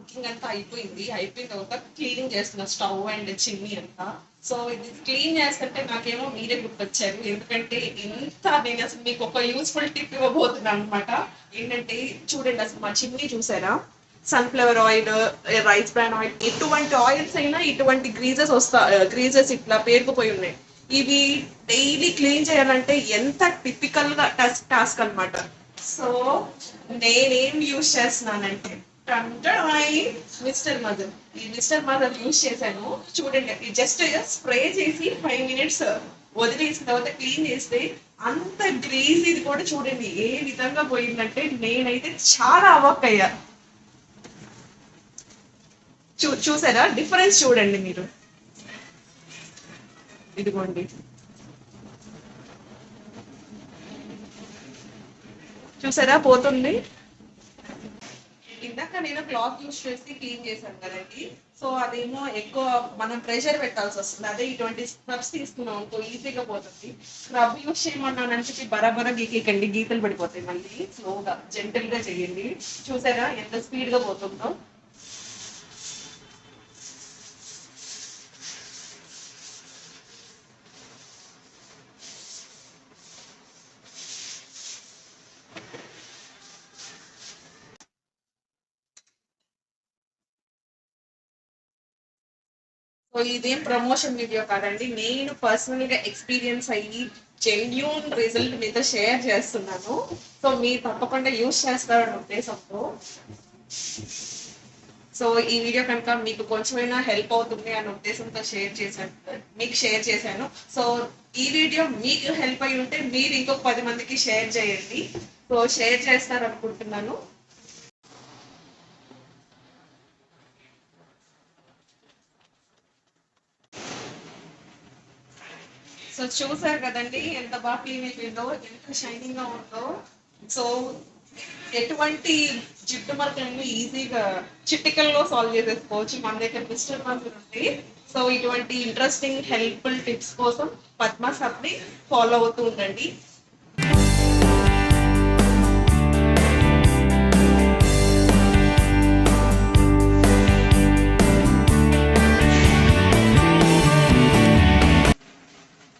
Cooking అంతా అయిపోయిన తర్వాత క్లీనింగ్ చేస్తున్నా స్టవ్ అండ్ చిమ్నీ అంతా. సో ఇది క్లీన్ చేస్తుంటే నాకేమో మీరే గుర్తొచ్చారు. ఎందుకంటే నేను అసలు మీకు ఒక యూస్ఫుల్ టిప్ ఇవ్వబోతున్నాను అనమాట. ఏంటంటే చూడండి, అసలు మా చిమ్నీ చూసారా? Sunflower oil, rice bran oil, ఎటువంటి ఆయిల్స్ అయినా ఇటువంటి గ్రీజెస్ ఇట్లా పేరుకుపోయి ఉన్నాయి. ఇవి డైలీ క్లీన్ చేయాలంటే ఎంత టిపికల్ గా టాస్క్ అనమాట. సో నేనేం యూజ్ చేస్తున్నానంటే మిస్టర్ మదర్. ఈ మిస్టర్ మదర్ యూజ్ చేశాను. చూడండి, ఇది జస్ట్ స్ప్రే చేసి 5 minutes వదిలేసిన తర్వాత క్లీన్ చేస్తే అంత గ్రీజ్ ఇది కూడా చూడండి ఏ విధంగా పోయిందంటే నేనైతే చాలా అవాక్ అయ్యా. చూసారా డిఫరెన్స్? చూడండి మీరు, ఇదిగోండి చూసారా పోతుంది. ఇందాక నేను క్లాత్ యూస్ చేసి క్లీన్ చేశాను కదండి. సో అదేమో ఎక్కువ మనం ప్రెషర్ పెట్టాల్సి వస్తుంది. అదే ఇటువంటి స్క్రబ్స్ తీసుకున్నాం అనుకో ఈజీగా పోతుంది. స్క్రబ్ యూస్ చేయమన్నాను చెప్పి బరాబరా గీకేకండి, గీతలు పడిపోతాయి. మళ్ళీ స్లోగా జెంటల్ గా చేయండి. చూసారా ఎంత స్పీడ్ గా పోతుందో. సో ఇదేం ప్రమోషన్ వీడియో కాదండి, నేను పర్సనల్ గా ఎక్స్పీరియన్స్ అయ్యి జెన్యూన్ రిజల్ట్ మీతో షేర్ చేస్తున్నాను. సో మీరు తప్పకుండా యూజ్ చేస్తారనే ఉద్దేశంతో సో ఈ వీడియో కనుక మీకు కొంచెమైనా హెల్ప్ అవుతుంది అనే ఉద్దేశంతో షేర్ చేశాను. సో ఈ వీడియో మీకు హెల్ప్ అయి ఉంటే మీరు ఇంకొక 10 మందికి షేర్ చేయండి. సో షేర్ చేస్తారు అనుకుంటున్నాను. సో చూసారు కదండి ఎంత బాగా క్లీన్ అయిపోయిందో, ఎంత షైనింగ్ గా ఉందో. సో ఎటువంటి జిడ్డు మరకలను ఈజీగా చిటికల్లో సాల్వ్ చేసేసుకోవచ్చు మన దగ్గర మిస్టర్ మర్క్ ఉంది. సో ఇటువంటి ఇంట్రెస్టింగ్ హెల్ప్ఫుల్ టిప్స్ కోసం పద్మ సబ్ని ఫాలో అవుతూ ఉండండి.